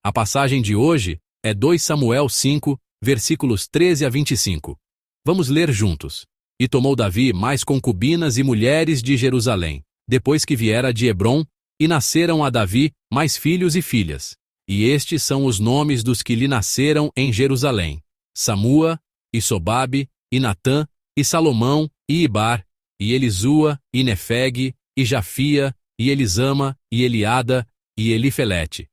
A passagem de hoje é 2 Samuel 5, versículos 13 a 25. Vamos ler juntos. E tomou Davi mais concubinas e mulheres de Jerusalém, depois que viera de Hebrom, e nasceram a Davi mais filhos e filhas. E estes são os nomes dos que lhe nasceram em Jerusalém: Samua, e Sobabe, e Natã, e Salomão, e Ibar, e Elisua, e Nefeg, e Jafia, e Elisama, e Eliada, e Elifelete.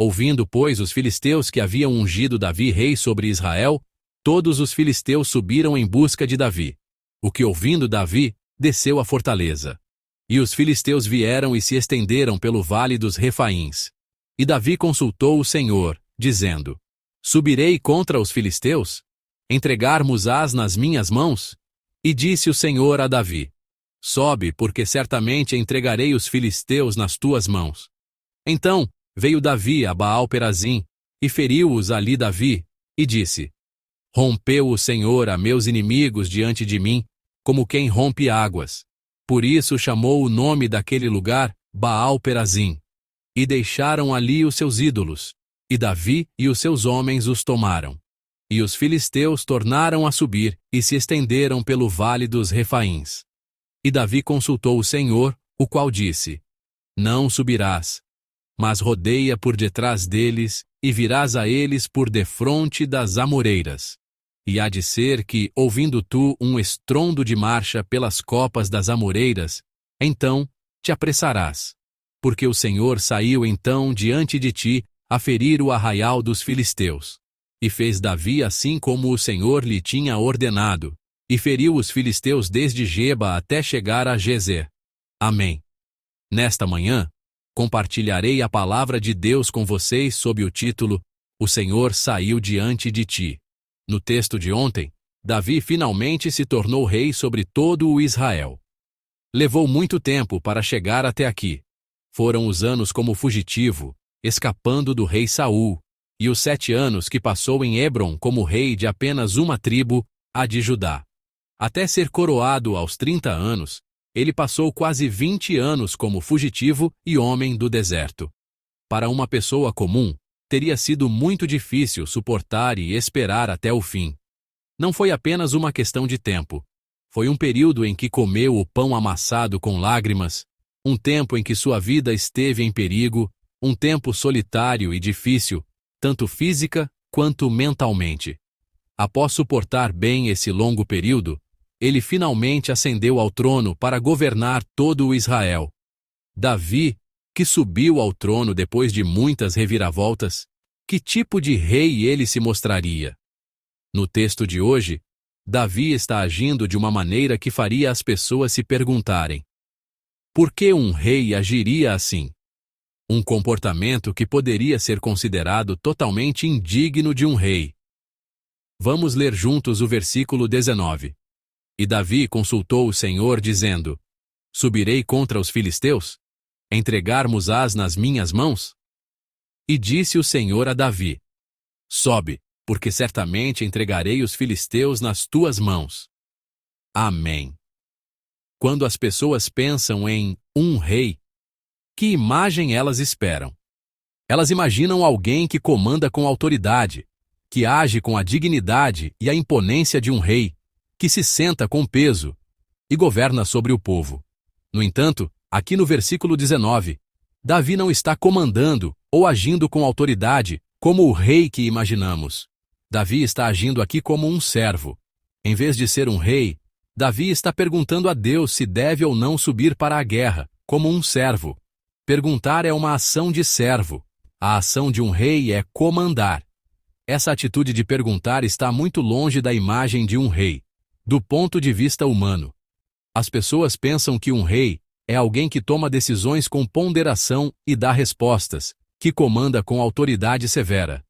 Ouvindo, pois, os filisteus que haviam ungido Davi rei sobre Israel, todos os filisteus subiram em busca de Davi. O que, ouvindo Davi, desceu à fortaleza. E os filisteus vieram e se estenderam pelo vale dos Refaíns. E Davi consultou o Senhor, dizendo: Subirei contra os filisteus? Entregar-mos-ás nas minhas mãos? E disse o Senhor a Davi: Sobe, porque certamente entregarei os filisteus nas tuas mãos. Então veio Davi a Baal-Perazim, e feriu-os ali Davi, e disse: Rompeu o Senhor a meus inimigos diante de mim, como quem rompe águas. Por isso chamou o nome daquele lugar Baal-Perazim. E deixaram ali os seus ídolos, e Davi e os seus homens os tomaram. E os filisteus tornaram a subir, e se estenderam pelo vale dos Refaíns. E Davi consultou o Senhor, o qual disse: Não subirás, mas rodeia por detrás deles, e virás a eles por defronte das amoreiras. E há de ser que, ouvindo tu um estrondo de marcha pelas copas das amoreiras, então te apressarás. Porque o Senhor saiu então diante de ti a ferir o arraial dos filisteus. E fez Davi assim como o Senhor lhe tinha ordenado, e feriu os filisteus desde Geba até chegar a Gezer. Amém. Nesta manhã, compartilharei a palavra de Deus com vocês sob o título O Senhor saiu diante de ti. No texto de ontem, Davi finalmente se tornou rei sobre todo o Israel. Levou muito tempo para chegar até aqui. Foram os anos como fugitivo, escapando do rei Saul, e os 7 anos que passou em Hebrom como rei de apenas uma tribo, a de Judá. Até ser coroado aos 30 anos, ele passou quase 20 anos como fugitivo e homem do deserto. Para uma pessoa comum, teria sido muito difícil suportar e esperar até o fim. Não foi apenas uma questão de tempo. Foi um período em que comeu o pão amassado com lágrimas, um tempo em que sua vida esteve em perigo, um tempo solitário e difícil, tanto física quanto mentalmente. Após suportar bem esse longo período, ele finalmente ascendeu ao trono para governar todo o Israel. Davi, que subiu ao trono depois de muitas reviravoltas, que tipo de rei ele se mostraria? No texto de hoje, Davi está agindo de uma maneira que faria as pessoas se perguntarem: por que um rei agiria assim? Um comportamento que poderia ser considerado totalmente indigno de um rei. Vamos ler juntos o versículo 19. E Davi consultou o Senhor, dizendo: Subirei contra os filisteus? Entregar-mos-ás nas minhas mãos? E disse o Senhor a Davi: Sobe, porque certamente entregarei os filisteus nas tuas mãos. Amém. Quando as pessoas pensam em um rei, que imagem elas esperam? Elas imaginam alguém que comanda com autoridade, que age com a dignidade e a imponência de um rei, que se senta com peso e governa sobre o povo. No entanto, aqui no versículo 19, Davi não está comandando ou agindo com autoridade como o rei que imaginamos. Davi está agindo aqui como um servo. Em vez de ser um rei, Davi está perguntando a Deus se deve ou não subir para a guerra, como um servo. Perguntar é uma ação de servo. A ação de um rei é comandar. Essa atitude de perguntar está muito longe da imagem de um rei, do ponto de vista humano. As pessoas pensam que um rei é alguém que toma decisões com ponderação e dá respostas, que comanda com autoridade severa.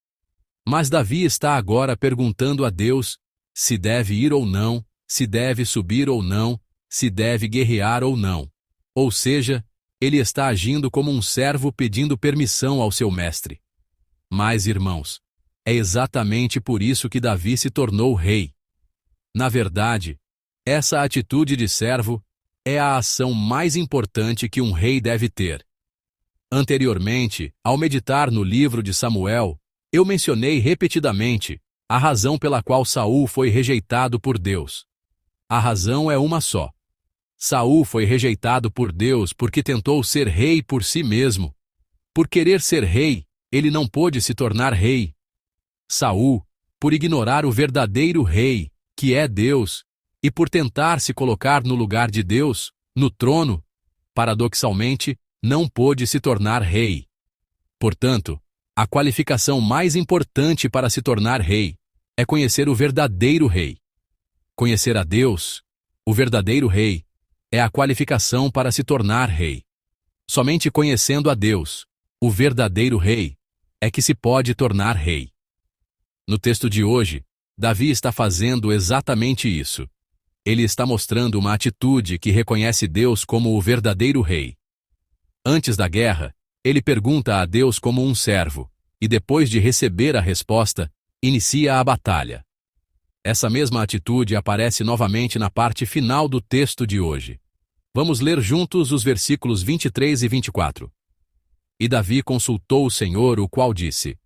Mas Davi está agora perguntando a Deus se deve ir ou não, se deve subir ou não, se deve guerrear ou não. Ou seja, ele está agindo como um servo pedindo permissão ao seu mestre. Mas, irmãos, é exatamente por isso que Davi se tornou rei. Na verdade, essa atitude de servo é a ação mais importante que um rei deve ter. Anteriormente, ao meditar no livro de Samuel, eu mencionei repetidamente a razão pela qual Saul foi rejeitado por Deus. A razão é uma só. Saul foi rejeitado por Deus porque tentou ser rei por si mesmo. Por querer ser rei, ele não pôde se tornar rei. Saul, por ignorar o verdadeiro rei, que é Deus, e por tentar se colocar no lugar de Deus, no trono, paradoxalmente, não pôde se tornar rei. Portanto, a qualificação mais importante para se tornar rei é conhecer o verdadeiro rei. Conhecer a Deus, o verdadeiro rei, é a qualificação para se tornar rei. Somente conhecendo a Deus, o verdadeiro rei, é que se pode tornar rei. No texto de hoje, Davi está fazendo exatamente isso. Ele está mostrando uma atitude que reconhece Deus como o verdadeiro rei. Antes da guerra, ele pergunta a Deus como um servo, e depois de receber a resposta, inicia a batalha. Essa mesma atitude aparece novamente na parte final do texto de hoje. Vamos ler juntos os versículos 23 e 24. E Davi consultou o Senhor, o qual disse: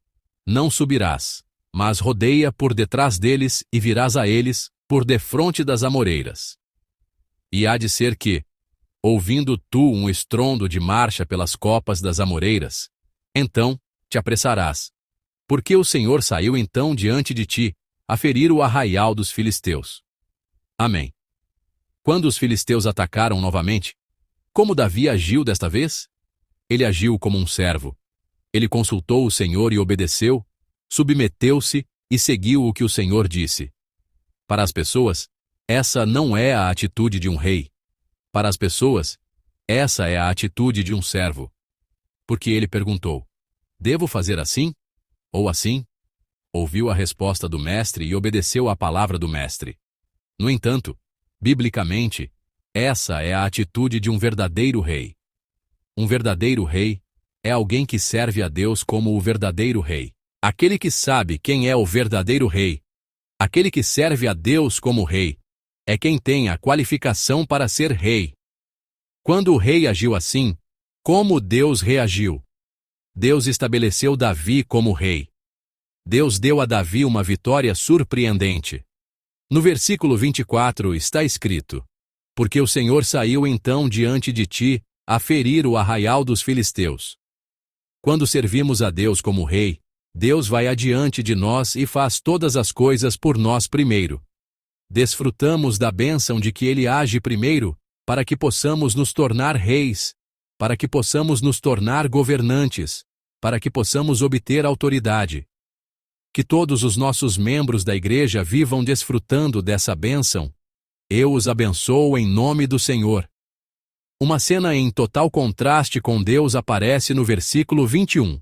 Não subirás, mas rodeia por detrás deles e virás a eles por defronte das amoreiras. E há de ser que, ouvindo tu um estrondo de marcha pelas copas das amoreiras, então te apressarás, porque o Senhor saiu então diante de ti, a ferir o arraial dos filisteus. Amém. Quando os filisteus atacaram novamente, como Davi agiu desta vez? Ele agiu como um servo. Ele consultou o Senhor e obedeceu, submeteu-se e seguiu o que o Senhor disse. Para as pessoas, essa não é a atitude de um rei. Para as pessoas, essa é a atitude de um servo. Porque ele perguntou: Devo fazer assim? Ou assim? Ouviu a resposta do mestre e obedeceu à palavra do mestre. No entanto, biblicamente, essa é a atitude de um verdadeiro rei. Um verdadeiro rei é alguém que serve a Deus como o verdadeiro rei. Aquele que sabe quem é o verdadeiro rei, aquele que serve a Deus como rei, é quem tem a qualificação para ser rei. Quando o rei agiu assim, como Deus reagiu? Deus estabeleceu Davi como rei. Deus deu a Davi uma vitória surpreendente. No versículo 24 está escrito: Porque o Senhor saiu então diante de ti, a ferir o arraial dos filisteus. Quando servimos a Deus como rei, Deus vai adiante de nós e faz todas as coisas por nós primeiro. Desfrutamos da bênção de que Ele age primeiro, para que possamos nos tornar reis, para que possamos nos tornar governantes, para que possamos obter autoridade. Que todos os nossos membros da igreja vivam desfrutando dessa bênção. Eu os abençoo em nome do Senhor. Uma cena em total contraste com Deus aparece no versículo 21.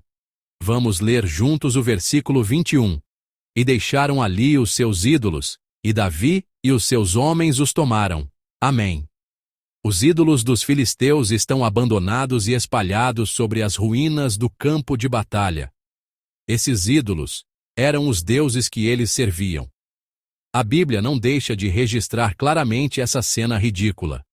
Vamos ler juntos o versículo 21. E deixaram ali os seus ídolos, e Davi e os seus homens os tomaram. Amém. Os ídolos dos filisteus estão abandonados e espalhados sobre as ruínas do campo de batalha. Esses ídolos eram os deuses que eles serviam. A Bíblia não deixa de registrar claramente essa cena ridícula.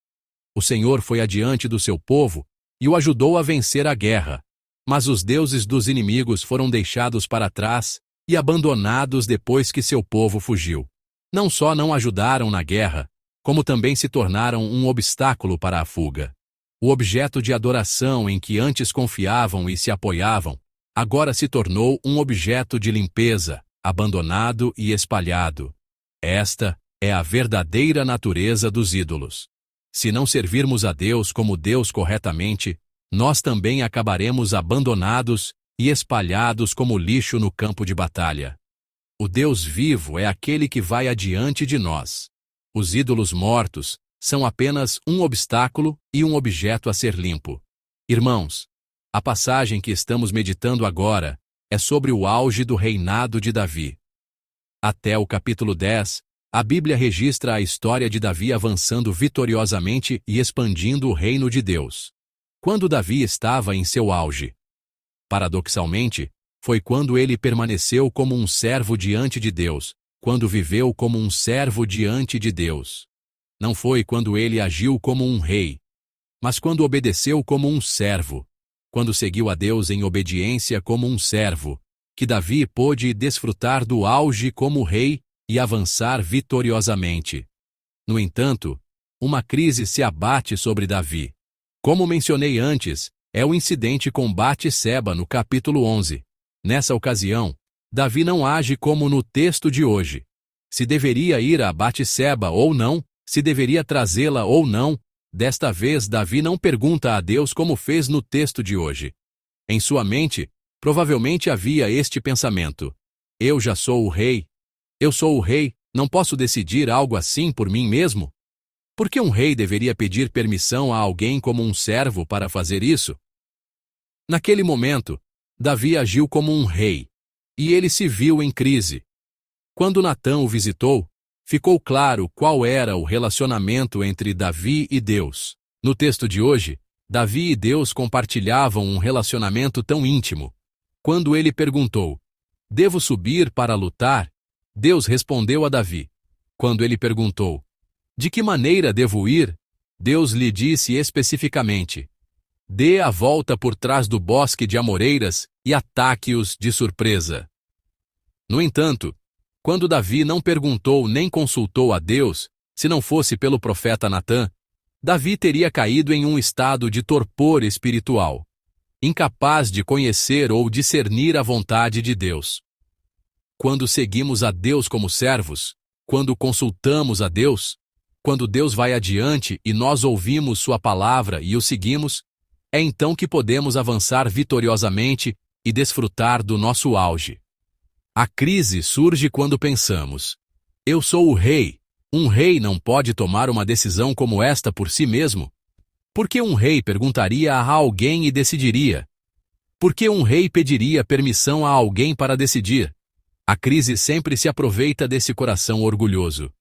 O Senhor foi adiante do seu povo e o ajudou a vencer a guerra, mas os deuses dos inimigos foram deixados para trás e abandonados depois que seu povo fugiu. Não só não ajudaram na guerra, como também se tornaram um obstáculo para a fuga. O objeto de adoração em que antes confiavam e se apoiavam, agora se tornou um objeto de limpeza, abandonado e espalhado. Esta é a verdadeira natureza dos ídolos. Se não servirmos a Deus como Deus corretamente, nós também acabaremos abandonados e espalhados como lixo no campo de batalha. O Deus vivo é aquele que vai adiante de nós. Os ídolos mortos são apenas um obstáculo e um objeto a ser limpo. Irmãos, a passagem que estamos meditando agora é sobre o auge do reinado de Davi. Até o capítulo 10, a Bíblia registra a história de Davi avançando vitoriosamente e expandindo o reino de Deus. Quando Davi estava em seu auge? Paradoxalmente, foi quando ele permaneceu como um servo diante de Deus, quando viveu como um servo diante de Deus. Não foi quando ele agiu como um rei, mas quando obedeceu como um servo. quando seguiu a Deus em obediência como um servo, que Davi pôde desfrutar do auge como rei e avançar vitoriosamente. No entanto, uma crise se abate sobre Davi. Como mencionei antes, é o incidente com Batseba no capítulo 11. Nessa ocasião, Davi não age como no texto de hoje. Se deveria ir a Batseba ou não, se deveria trazê-la ou não, desta vez Davi não pergunta a Deus como fez no texto de hoje. Em sua mente, provavelmente havia este pensamento: eu já sou o rei. Eu sou o rei, não posso decidir algo assim por mim mesmo? Por que um rei deveria pedir permissão a alguém como um servo para fazer isso? Naquele momento, Davi agiu como um rei, e ele se viu em crise. Quando Natã o visitou, ficou claro qual era o relacionamento entre Davi e Deus. No texto de hoje, Davi e Deus compartilhavam um relacionamento tão íntimo. Quando ele perguntou: devo subir para lutar? Deus respondeu a Davi. Quando ele perguntou: de que maneira devo ir? Deus lhe disse especificamente: dê a volta por trás do bosque de amoreiras e ataque-os de surpresa. No entanto, quando Davi não perguntou nem consultou a Deus, se não fosse pelo profeta Natã, Davi teria caído em um estado de torpor espiritual, incapaz de conhecer ou discernir a vontade de Deus. Quando seguimos a Deus como servos, quando consultamos a Deus, quando Deus vai adiante e nós ouvimos sua palavra e o seguimos, é então que podemos avançar vitoriosamente e desfrutar do nosso auge. A crise surge quando pensamos: eu sou o rei. Um rei não pode tomar uma decisão como esta por si mesmo. Por que um rei perguntaria a alguém e decidiria? Por que um rei pediria permissão a alguém para decidir? A crise sempre se aproveita desse coração orgulhoso.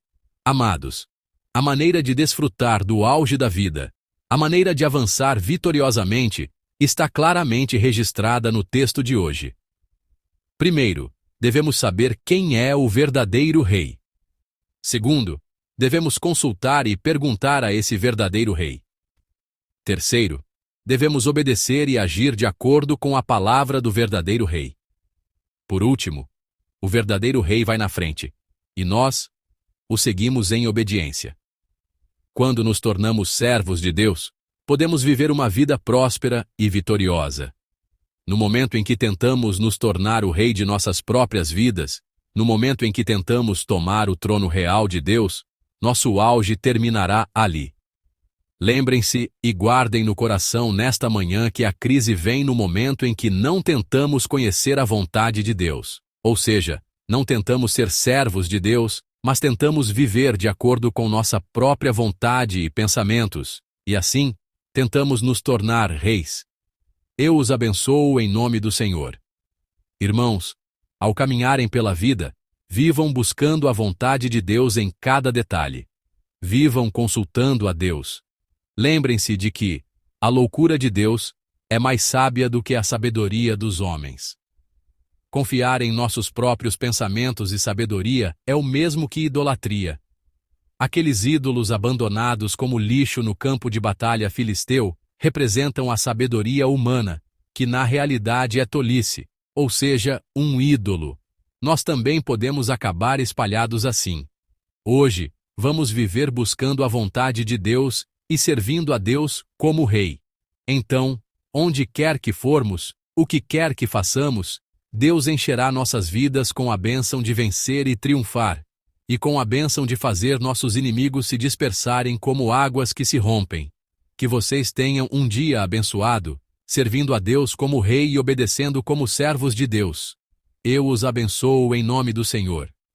Amados, a maneira de desfrutar do auge da vida, a maneira de avançar vitoriosamente, está claramente registrada no texto de hoje. Primeiro, devemos saber quem é o verdadeiro rei. Segundo, devemos consultar e perguntar a esse verdadeiro rei. Terceiro, devemos obedecer e agir de acordo com a palavra do verdadeiro rei. Por último, o verdadeiro rei vai na frente, e nós o seguimos em obediência. Quando nos tornamos servos de Deus, podemos viver uma vida próspera e vitoriosa. No momento em que tentamos nos tornar o rei de nossas próprias vidas, no momento em que tentamos tomar o trono real de Deus, nosso auge terminará ali. Lembrem-se e guardem no coração nesta manhã que a crise vem no momento em que não tentamos conhecer a vontade de Deus. Ou seja, não tentamos ser servos de Deus, mas tentamos viver de acordo com nossa própria vontade e pensamentos, e assim, tentamos nos tornar reis. Eu os abençoo em nome do Senhor. Irmãos, ao caminharem pela vida, vivam buscando a vontade de Deus em cada detalhe. Vivam consultando a Deus. Lembrem-se de que a loucura de Deus é mais sábia do que a sabedoria dos homens. Confiar em nossos próprios pensamentos e sabedoria é o mesmo que idolatria. Aqueles ídolos abandonados como lixo no campo de batalha filisteu representam a sabedoria humana, que na realidade é tolice, ou seja, um ídolo. Nós também podemos acabar espalhados assim. Hoje, vamos viver buscando a vontade de Deus e servindo a Deus como Rei. Então, onde quer que formos, o que quer que façamos, Deus encherá nossas vidas com a bênção de vencer e triunfar, e com a bênção de fazer nossos inimigos se dispersarem como águas que se rompem. Que vocês tenham um dia abençoado, servindo a Deus como Rei e obedecendo como servos de Deus. Eu os abençoo em nome do Senhor.